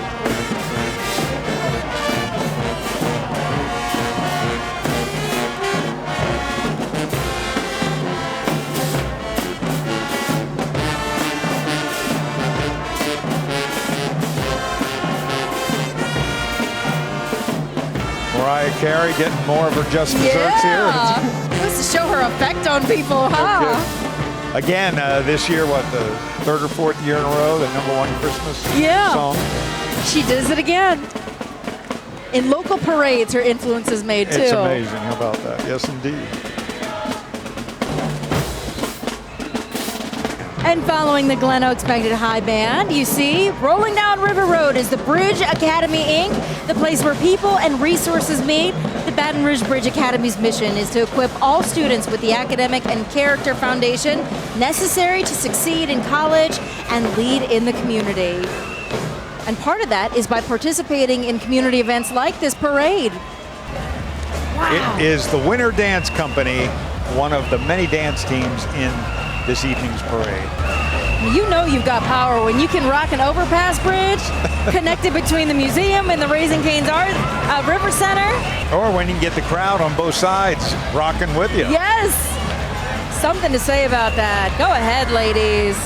Mariah Carey getting more of her just desserts here. Wants to show her effect on people, huh? Again, this year, what, the third or fourth year in a row, the #1 Christmas song? She does it again. In local parades, her influence is made too. It's amazing. How about that? Yes, indeed. And following the Glen Oaks Magnet High Band, you see, rolling down River Road is the Bridge Academy, Inc., the place where people and resources meet. The Baton Rouge Bridge Academy's mission is to equip all students with the academic and character foundation necessary to succeed in college and lead in the community. And part of that is by participating in community events like this parade. Wow. It is the Winter Dance Company, one of the many dance teams in this evening's parade. You know you've got power when you can rock an overpass bridge connected between the museum and the Raising Cane's River Center. Or when you can get the crowd on both sides rocking with you. Yes! Something to say about that. Go ahead, ladies.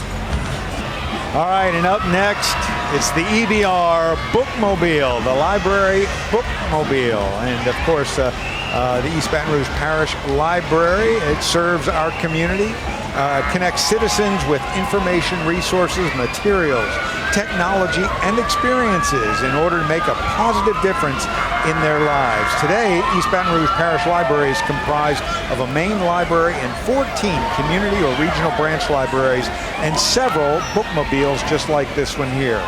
All right, and up next, it's the EBR Bookmobile, the library Bookmobile. And of course, the East Baton Rouge Parish Library. It serves our community. connects citizens with information, resources, materials, technology, and experiences in order to make a positive difference in their lives. Today, East Baton Rouge Parish Library is comprised of a main library and 14 community or regional branch libraries and several bookmobiles just like this one here.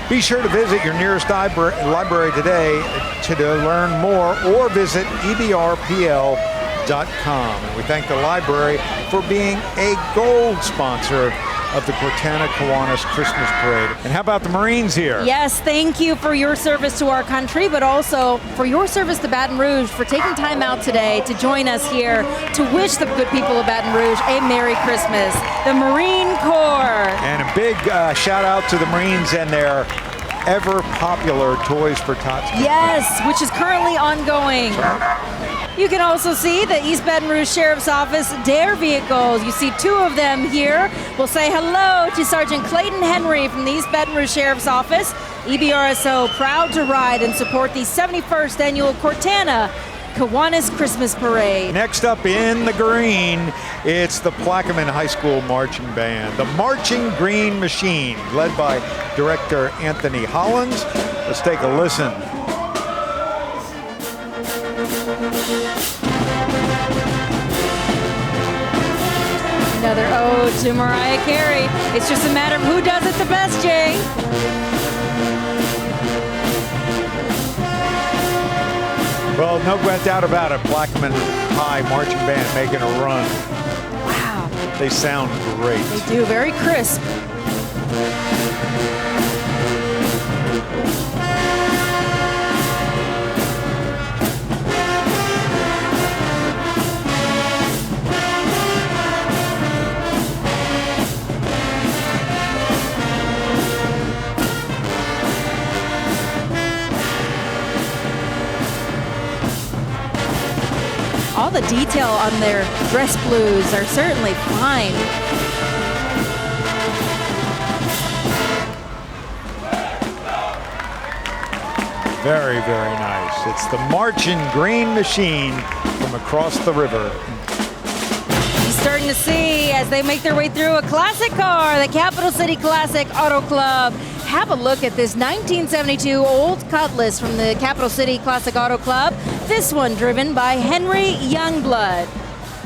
Be sure to visit your nearest library today to learn more or visit ebrpl.com. And we thank the library for being a gold sponsor of the Cortana Kiwanis Christmas Parade. And how about the Marines here? Yes, thank you for your service to our country, but also for your service to Baton Rouge, for taking time out today to join us here to wish the good people of Baton Rouge a Merry Christmas. The Marine Corps. And a big shout out to the Marines and their ever popular Toys for Tots. Yes, which is currently ongoing. You can also see the East Baton Rouge Sheriff's Office DARE vehicles. You see two of them here. We'll say hello to Sergeant Clayton Henry from the East Baton Rouge Sheriff's Office. EBRSO proud to ride and support the 71st annual Cortana Kiwanis Christmas Parade. Next up in the green, it's the Plaquemine High School Marching Band, the Marching Green Machine, led by Director Anthony Hollins. Let's take a listen. Another ode to Mariah Carey. It's just a matter of who does it the best, Jay. Well, no doubt about it, Plaquemine High Marching Band making a run. Wow. They sound great. They do, very crisp. All the detail on their dress blues are certainly fine. Very, very nice. It's the Marching Green Machine from across the river. You're starting to see as they make their way through a classic car, the Capital City Classic Auto Club. Have a look at this 1972 old Cutlass from the Capital City Classic Auto Club. This one driven by Henry Youngblood.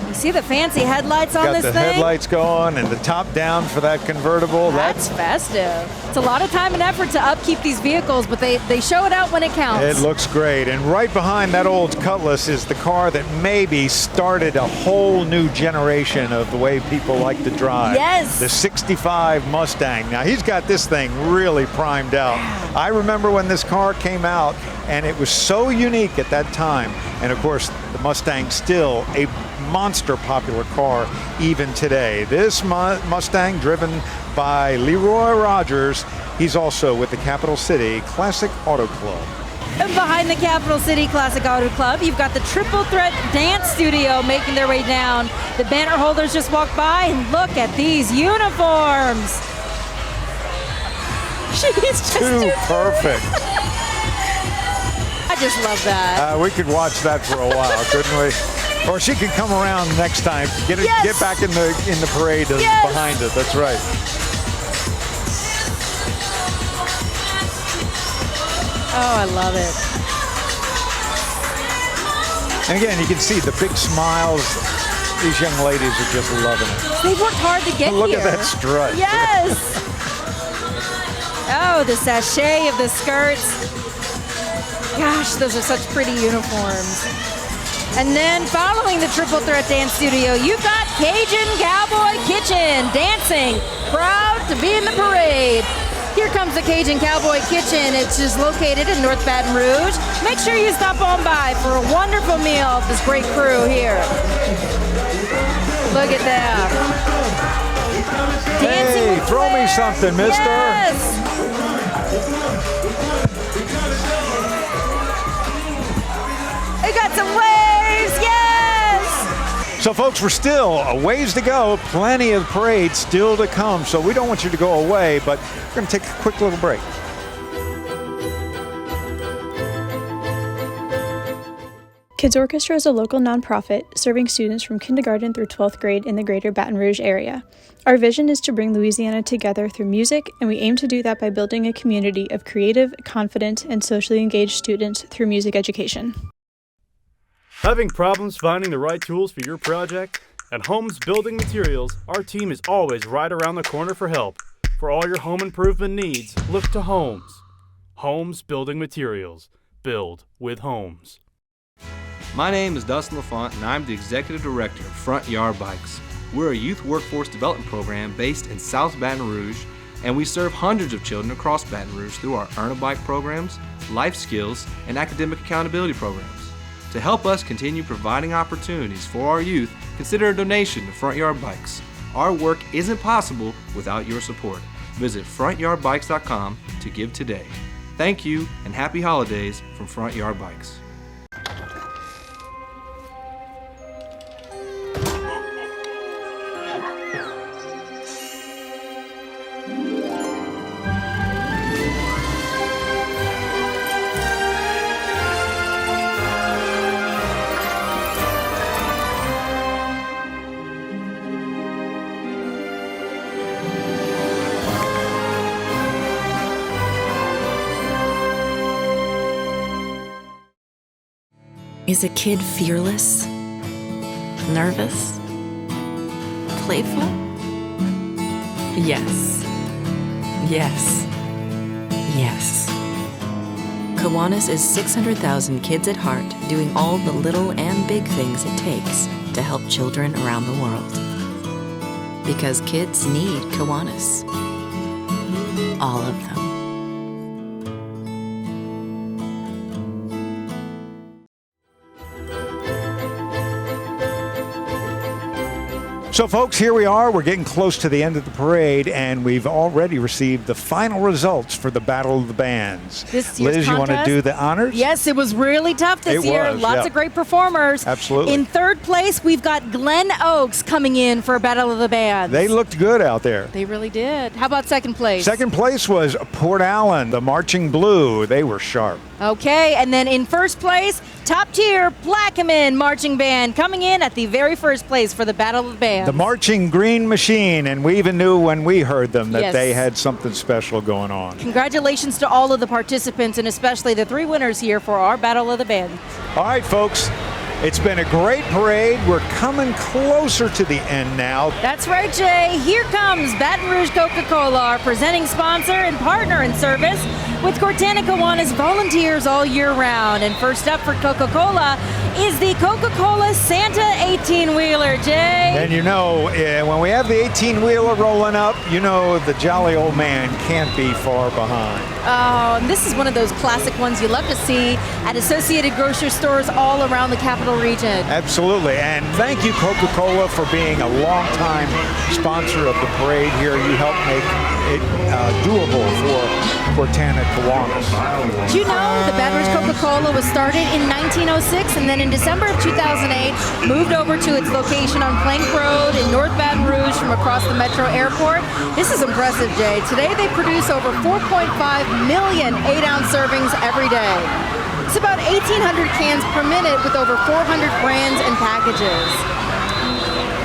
You see the fancy headlights on this thing? Got the headlights going and the top down for that convertible. That's festive. It's a lot of time and effort to upkeep these vehicles, but they show it out when it counts. It looks great. And right behind that old Cutlass is the car that maybe started a whole new generation of the way people like to drive. Yes. The 65 Mustang. Now, he's got this thing really primed out. I remember when this car came out, and it was so unique at that time. And, of course, the Mustang's still a monster popular car even today. This Mustang driven by Leroy Rogers. He's also with the Capital City Classic Auto Club. And behind the Capital City Classic Auto Club, you've got the Triple Threat Dance Studio making their way down. The banner holders just walked by, and look at these uniforms. She's just too perfect. I just love that. We could watch that for a while, couldn't we? Or she could come around next time. Get back in the parade behind it. That's right. Oh, I love it. And again, you can see the big smiles. These young ladies are just loving it. They've worked hard to get Look here. Look at that strut. Yes. Oh, the sachet of the skirts. Gosh, those are such pretty uniforms. And then following the Triple Threat Dance Studio, you've got Cajun Cowboy Kitchen dancing, proud to be in the parade. Here comes the Cajun Cowboy Kitchen. It's just located in North Baton Rouge. Make sure you stop on by for a wonderful meal of this great crew here. Look at that. Hey, throw me something, mister. Yes. We got some waves, yes! So folks, we're still a ways to go, plenty of parades still to come, so we don't want you to go away, but we're going to take a quick little break. Kids Orchestra is a local nonprofit serving students from kindergarten through 12th grade in the greater Baton Rouge area. Our vision is to bring Louisiana together through music, and we aim to do that by building a community of creative, confident, and socially engaged students through music education. Having problems finding the right tools for your project? At Holmes Building Materials, our team is always right around the corner for help. For all your home improvement needs, look to Holmes. Holmes Building Materials. Build with Holmes. My name is Dustin LaFont, and I'm the Executive Director of Front Yard Bikes. We're a youth workforce development program based in South Baton Rouge, and we serve hundreds of children across Baton Rouge through our Earn a Bike programs, life skills, and academic accountability programs. To help us continue providing opportunities for our youth, consider a donation to Front Yard Bikes. Our work isn't possible without your support. Visit frontyardbikes.com to give today. Thank you, and happy holidays from Front Yard Bikes. Is a kid fearless, nervous, playful? Yes, yes, yes. Kiwanis is 600,000 kids at heart doing all the little and big things it takes to help children around the world. Because kids need Kiwanis. All of them. So folks, here we are. We're getting close to the end of the parade, and we've already received the final results for the Battle of the Bands. This year's Liz, you want to contest? do the honors? Yes, it was really tough this year. Lots of great performers. Absolutely. In third place, we've got Glen Oaks coming in for Battle of the Bands. They looked good out there. They really did. How about second place? Second place was Port Allen, the Marching Blue. They were sharp. Okay, and then in first place, top tier Plaquemine Marching Band coming in at the very first place for the Battle of the Bands. The Marching Green Machine, and we even knew when we heard them that Yes. they had something special going on. Congratulations to all of the participants, and especially the three winners here for our Battle of the Bands. All right, folks, it's been a great parade. We're coming closer to the end now. That's right, Jay. Here comes Baton Rouge Coca-Cola, our presenting sponsor and partner in service with Cortana Kiwanis volunteers all year round. And first up for Coca-Cola is the Coca-Cola Santa 18-wheeler, Jay. And you know, when we have the 18-wheeler rolling up, you know the jolly old man can't be far behind. Oh, and this is one of those classic ones you love to see at Associated Grocery stores all around the capital region. Absolutely, and thank you, Coca-Cola, for being a longtime sponsor of the parade here. You helped make it doable for Cortana Kiwanis. Do you know the Baton Rouge Coca-Cola was started in 1906, and then in December of 2008 moved over to its location on Plank Road in North Baton Rouge from across the Metro Airport? This is impressive, Jay. Today they produce over 4.5 million 8-ounce servings every day. It's about 1,800 cans per minute with over 400 brands and packages.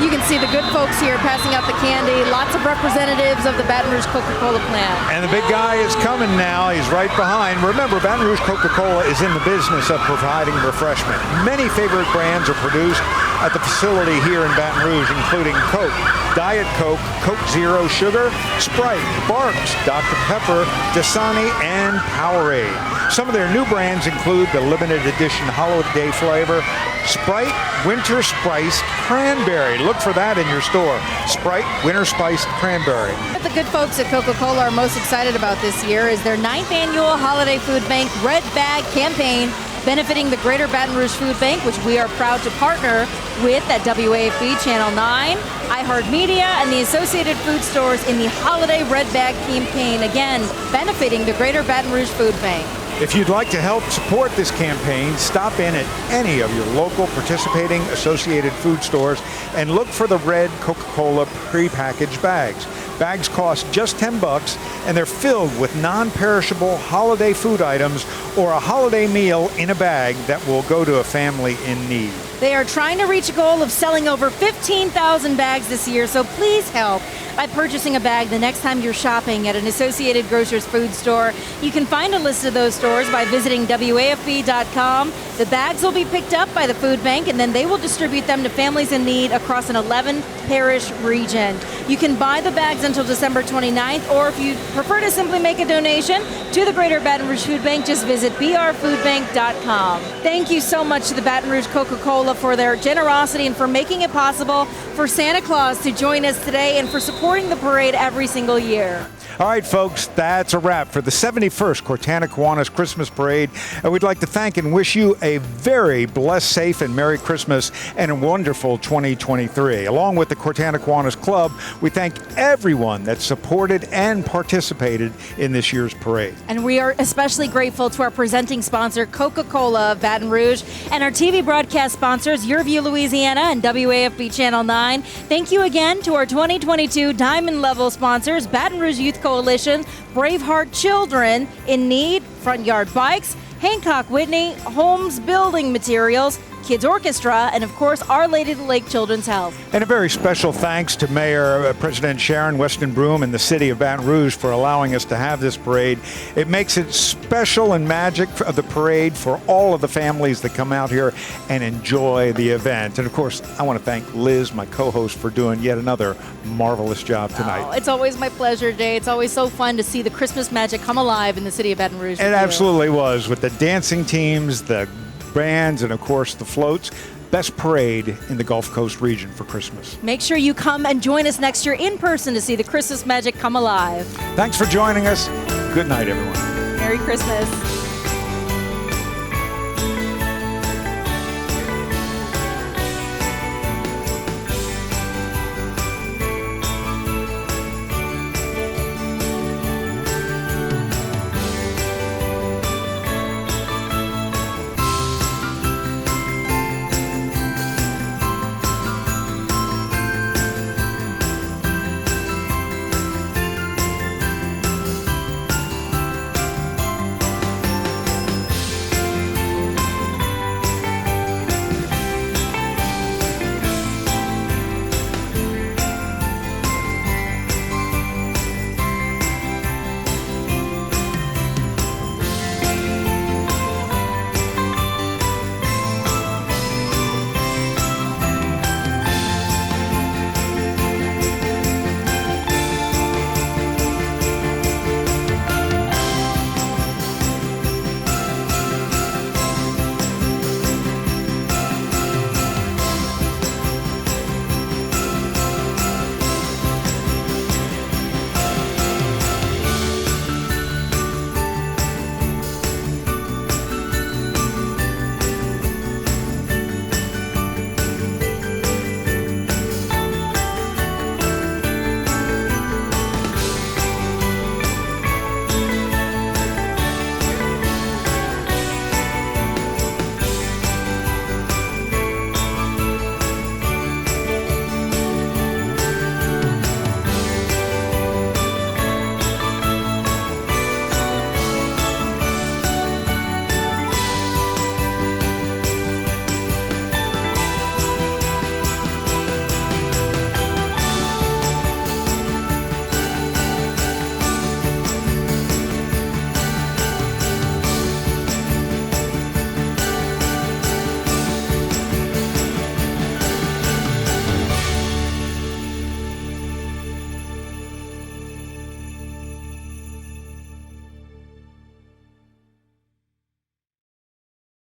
You can see the good folks here passing out the candy. Lots of representatives of the Baton Rouge Coca-Cola plant. And the big guy is coming now. He's right behind. Remember, Baton Rouge Coca-Cola is in the business of providing refreshment. Many favorite brands are produced at the facility here in Baton Rouge, including Coke, Diet Coke, Coke Zero Sugar, Sprite, Barks, Dr. Pepper, Dasani, and Powerade. Some of their new brands include the limited edition holiday flavor, Sprite Winter Spiced Cranberry. Look for that in your store. Sprite Winter Spiced Cranberry. What the good folks at Coca-Cola are most excited about this year is their 9th annual Holiday Food Bank Red Bag campaign, benefiting the Greater Baton Rouge Food Bank, which we are proud to partner with at WAFB Channel 9, iHeartMedia, and the Associated Food Stores in the Holiday Red Bag campaign, again, benefiting the Greater Baton Rouge Food Bank. If you'd like to help support this campaign, stop in at any of your local participating Associated Food Stores and look for the red Coca-Cola prepackaged bags. Bags cost just $10, and they're filled with non-perishable holiday food items or a holiday meal in a bag that will go to a family in need. They are trying to reach a goal of selling over 15,000 bags this year, so please help by purchasing a bag the next time you're shopping at an Associated Grocers food store. You can find a list of those stores by visiting WAFB.com. The bags will be picked up by the food bank, and then they will distribute them to families in need across an 11-parish region. You can buy the bags until December 29th, or if you prefer to simply make a donation to the Greater Baton Rouge Food Bank, just visit brfoodbank.com. Thank you so much to the Baton Rouge Coca-Cola for their generosity and for making it possible for Santa Claus to join us today and for supporting the parade every single year. All right, folks, that's a wrap for the 71st Cortana Kiwanis Christmas Parade. And we'd like to thank and wish you a very blessed, safe, and Merry Christmas and a wonderful 2023. Along with the Cortana Kiwanis Club, we thank everyone that supported and participated in this year's parade. And we are especially grateful to our presenting sponsor, Coca-Cola of Baton Rouge, and our TV broadcast sponsors, YourView Louisiana and WAFB Channel 9. Thank you again to our 2022 Diamond Level sponsors, Baton Rouge Youth Coalition, Braveheart Children in Need, Front Yard Bikes, Hancock Whitney, Holmes Building Materials, Kids Orchestra, and of course, Our Lady of the Lake Children's Health. And a very special thanks to Mayor President Sharon Weston Broom and the city of Baton Rouge for allowing us to have this parade. It makes it special and magic of the parade for all of the families that come out here and enjoy the event. And of course, I want to thank Liz, my co-host, for doing yet another marvelous job tonight. Oh, it's always my pleasure, Jay. It's always so fun to see the Christmas magic come alive in the city of Baton Rouge. It absolutely was, with the dancing teams, the bands, and of course the floats. Best parade in the Gulf Coast region for Christmas. Make sure you come and join us next year in person to see the Christmas magic come alive. Thanks for joining us. Good night, everyone. Merry Christmas.